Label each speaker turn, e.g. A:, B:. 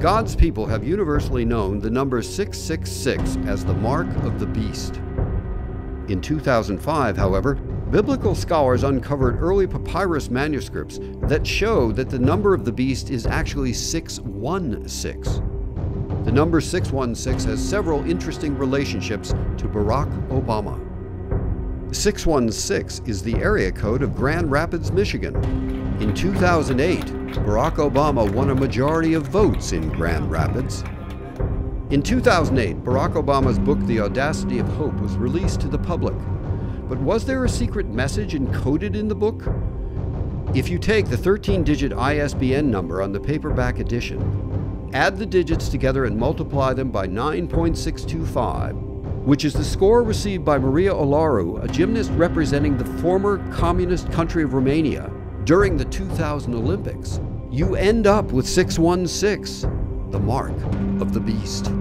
A: God's people have universally known the number 666 as the mark of the beast. In 2005, however, biblical scholars uncovered early papyrus manuscripts that show that the number of the beast is actually 616. The number 616 has several interesting relationships to Barack Obama. 616 is the area code of Grand Rapids, Michigan. In 2008, Barack Obama won a majority of votes in Grand Rapids. In 2008, Barack Obama's book, The Audacity of Hope, was released to the public. But was there a secret message encoded in the book? If you take the 13-digit ISBN number on the paperback edition, add the digits together and multiply them by 9.625, which is the score received by Maria Olaru, a gymnast representing the former communist country of Romania during the 2000 Olympics, you end up with 616, the mark of the beast.